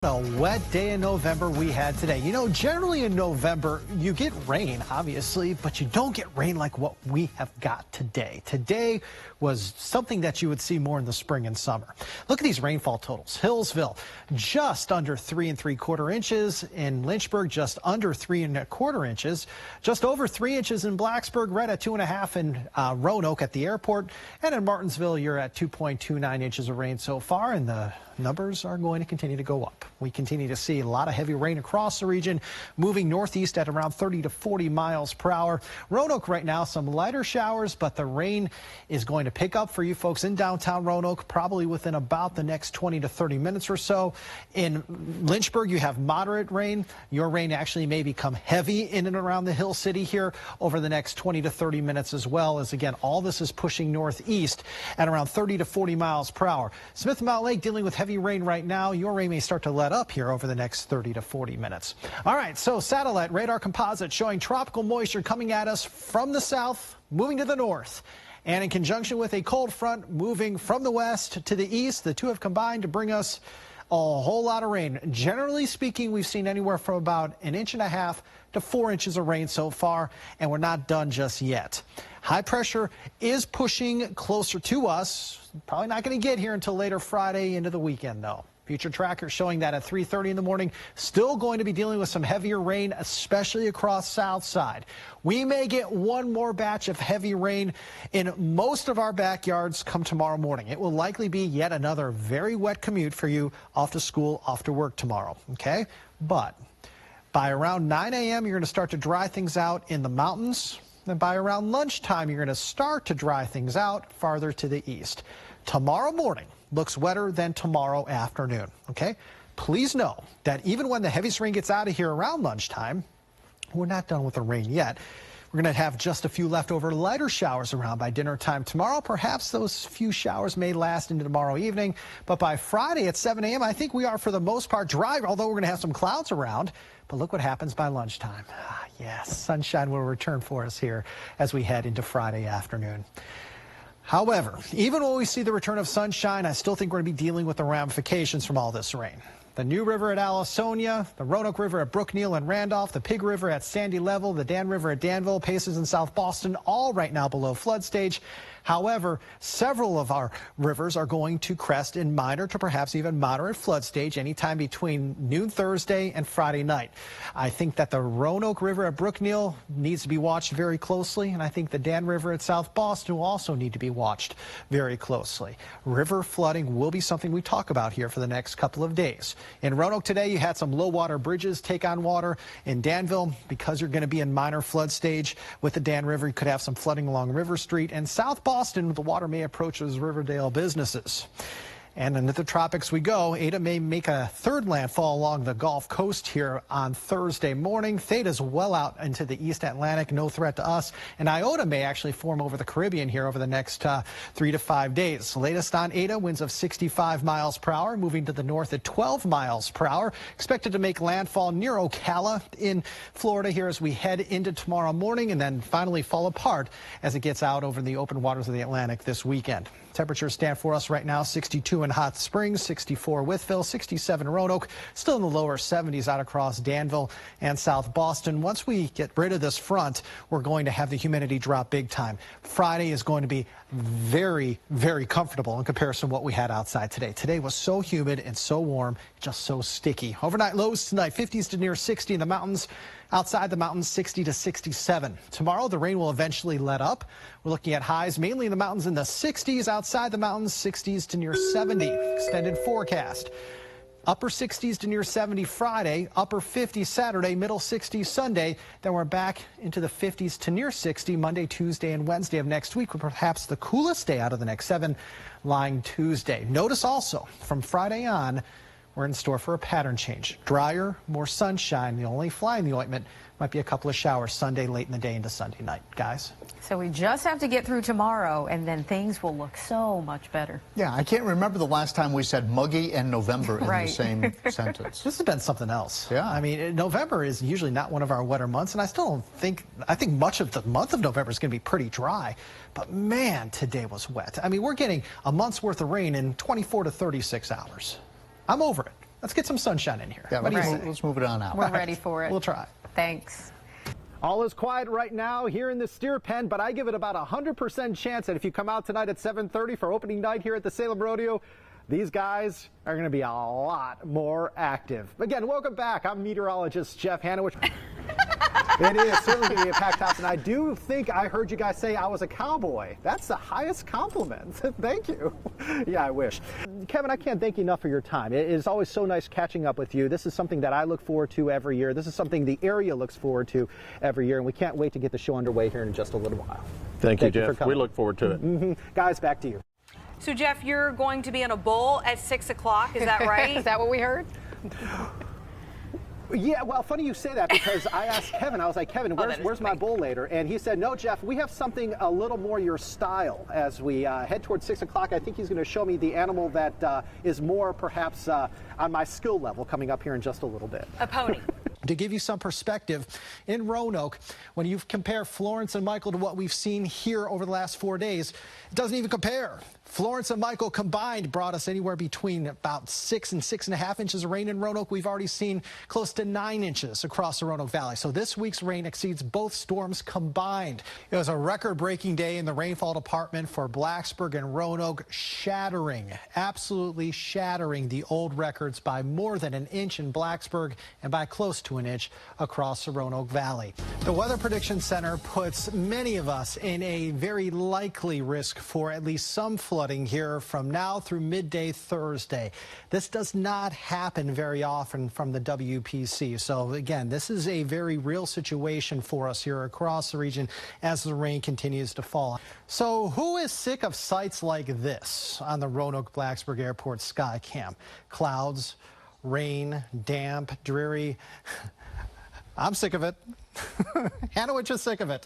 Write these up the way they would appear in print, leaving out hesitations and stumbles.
A wet day in November we had today. You know, generally in November, you get rain, obviously, but you don't get rain like what we have got today. Today was something that you would see more in the spring and summer. Look at these rainfall totals. Hillsville, just under 3 3/4 inches. In Lynchburg, just under 3 1/4 inches. Just over 3 inches in Blacksburg, right at 2.5 in Roanoke at the airport. And in Martinsville, you're at 2.29 inches of rain so far, and the numbers are going to continue to go up. We continue to see a lot of heavy rain across the region, moving northeast at around 30 to 40 miles per hour. Roanoke right now, some lighter showers, but the rain is going to pick up for you folks in downtown Roanoke, probably within about the next 20 to 30 minutes or so. In Lynchburg, you have moderate rain. Your rain actually may become heavy in and around the Hill City here over the next 20 to 30 minutes as well, as again, all this is pushing northeast at around 30 to 40 miles per hour. Smith Mountain Lake dealing with heavy rain right now. Your rain may start to let up here over the next 30 to 40 minutes. All right, so satellite radar composite showing tropical moisture coming at us from the south, moving to the north. And in conjunction with a cold front moving from the west to the east, the two have combined to bring us a whole lot of rain. Generally speaking, we've seen anywhere from about 1.5 to 4 inches of rain so far, and we're not done just yet. High pressure is pushing closer to us. Probably not going to get here until later Friday into the weekend, though. Future tracker showing that at 3:30 in the morning, still going to be dealing with some heavier rain, especially across south side. We may get one more batch of heavy rain in most of our backyards come tomorrow morning. It will likely be yet another very wet commute for you off to school, off to work tomorrow, okay? But by around 9 a.m., you're going to start to dry things out in the mountains. Then by around lunchtime, you're going to start to dry things out farther to the east. Tomorrow morning looks wetter than tomorrow afternoon, okay? Please know that even when the heaviest rain gets out of here around lunchtime, we're not done with the rain yet. We're going to have just a few leftover lighter showers around by dinner time tomorrow. Perhaps those few showers may last into tomorrow evening. But by Friday at 7 a.m., I think we are for the most part dry, although we're going to have some clouds around. But look what happens by lunchtime. Yes, sunshine will return for us here as we head into Friday afternoon. However, even when we see the return of sunshine, I still think we're going to be dealing with the ramifications from all this rain. The New River at Allisonia, the Roanoke River at Brookneal and Randolph, the Pig River at Sandy Level, the Dan River at Danville, Paces in South Boston, all right now below flood stage. However, several of our rivers are going to crest in minor to perhaps even moderate flood stage anytime between noon Thursday and Friday night. I think that the Roanoke River at Brookneal needs to be watched very closely, and I think the Dan River at South Boston will also need to be watched very closely. River flooding will be something we talk about here for the next couple of days. In Roanoke today, you had some low water bridges take on water. In Danville, because you're going to be in minor flood stage with the Dan River, you could have some flooding along River Street. And South Boston, the water may approach those Riverdale businesses. And into the tropics we go. Eta may make a third landfall along the Gulf Coast here on Thursday morning. Theta's well out into the East Atlantic, no threat to us. And Iota may actually form over the Caribbean here over the next 3 to 5 days. Latest on Eta, winds of 65 miles per hour, moving to the north at 12 miles per hour. Expected to make landfall near Ocala in Florida here as we head into tomorrow morning, and then finally fall apart as it gets out over the open waters of the Atlantic this weekend. Temperatures stand for us right now, 62 in Hot Springs, 64 Wytheville, 67 Roanoke, still in the lower 70s out across Danville and South Boston. Once we get rid of this front, we're going to have the humidity drop big time. Friday is going to be very, very comfortable in comparison to what we had outside today. Today was so humid and so warm, just so sticky. Overnight lows tonight, 50s to near 60 in the mountains. Outside the mountains, 60 to 67. Tomorrow, the rain will eventually let up. We're looking at highs mainly in the mountains in the 60s. Outside the mountains, 60s to near 70. Extended forecast. Upper 60s to near 70 Friday, upper 50s Saturday, middle 60s Sunday. Then we're back into the 50s to near 60 Monday, Tuesday, and Wednesday of next week, with perhaps the coolest day out of the next 7 lying Tuesday. Notice also from Friday on, we're in store for a pattern change. Drier, more sunshine. The only fly in the ointment might be a couple of showers Sunday late in the day into Sunday night, guys. So we just have to get through tomorrow, and then things will look so much better. Yeah, I can't remember the last time we said muggy and November in the same sentence. This has been something else. Yeah. I mean, November is usually not one of our wetter months, and I think much of the month of November is going to be pretty dry. But man, today was wet. I mean, we're getting a month's worth of rain in 24 to 36 hours. I'm over it. let's get some sunshine in here. Yeah, what do you say? let's move it on out. We're ready for it. We'll try. Thanks. All is quiet right now here in the steer pen, but I give it about 100% chance that if you come out tonight at 7:30 for opening night here at the Salem Rodeo, these guys are going to be a lot more active. Again, welcome back. I'm meteorologist Jeff Hanowich. It is certainly going to be a packed house, and I do think I heard you guys say I was a cowboy. That's the highest compliment. Thank you. Yeah, I wish. Kevin, I can't thank you enough for your time. It is always so nice catching up with you. This is something that I look forward to every year. This is something the area looks forward to every year, and we can't wait to get the show underway here in just a little while. Thank you, Jeff. We look forward to it. Guys, back to you. So, Jeff, you're going to be in a bowl at 6 o'clock. Is that right? Is that what we heard? Yeah, well, funny you say that, because I asked Kevin, I was like, Kevin, where's my bull later? And he said, no, Jeff, we have something a little more your style as we head towards 6 o'clock. I think he's going to show me the animal that is more perhaps on my skill level coming up here in just a little bit. A pony. To give you some perspective, in Roanoke, when you compare Florence and Michael to what we've seen here over the last 4 days, it doesn't even compare. Florence and Michael combined brought us anywhere between about 6 and 6.5 inches of rain in Roanoke. We've already seen close to 9 inches across the Roanoke Valley. So this week's rain exceeds both storms combined. It was a record-breaking day in the rainfall department for Blacksburg and Roanoke, shattering, absolutely shattering the old records by more than an inch in Blacksburg and by close to an inch across the Roanoke Valley. The Weather Prediction Center puts many of us in a very likely risk for at least some flooding here from now through midday Thursday. This does not happen very often from the WPC. So again, this is a very real situation for us here across the region as the rain continues to fall. So who is sick of sights like this on the Roanoke-Blacksburg Airport sky cam? Clouds, rain, damp, dreary. I'm sick of it. Hanowich is sick of it.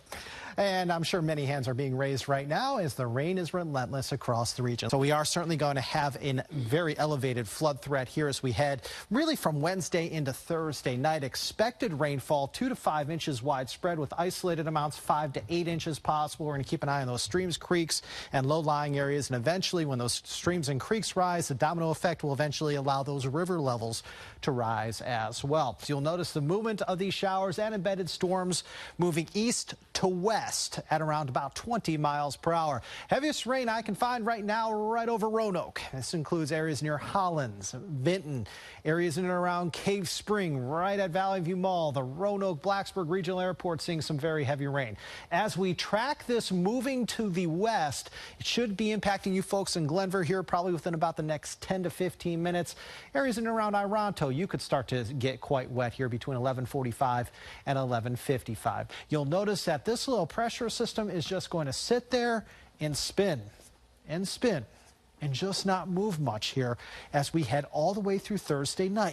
And I'm sure many hands are being raised right now as the rain is relentless across the region. So we are certainly going to have a very elevated flood threat here as we head really from Wednesday into Thursday night. Expected rainfall 2 to 5 inches widespread with isolated amounts 5 to 8 inches possible. We're going to keep an eye on those streams, creeks, and low-lying areas. And eventually, when those streams and creeks rise, the domino effect will eventually allow those river levels to rise as well. So you'll notice the movement of these showers and embedded storms moving east to west at around about 20 miles per hour. Heaviest rain I can find right now right over Roanoke. This includes areas near Hollins, Vinton, areas in and around Cave Spring, right at Valley View Mall, the Roanoke-Blacksburg Regional Airport seeing some very heavy rain. As we track this moving to the west, it should be impacting you folks in Glenver here probably within about the next 10 to 15 minutes. Areas in and around Ironto, you could start to get quite wet here between 11:45 and 11:55. You'll notice that this little pressure system is just going to sit there and spin and spin and just not move much here as we head all the way through Thursday night.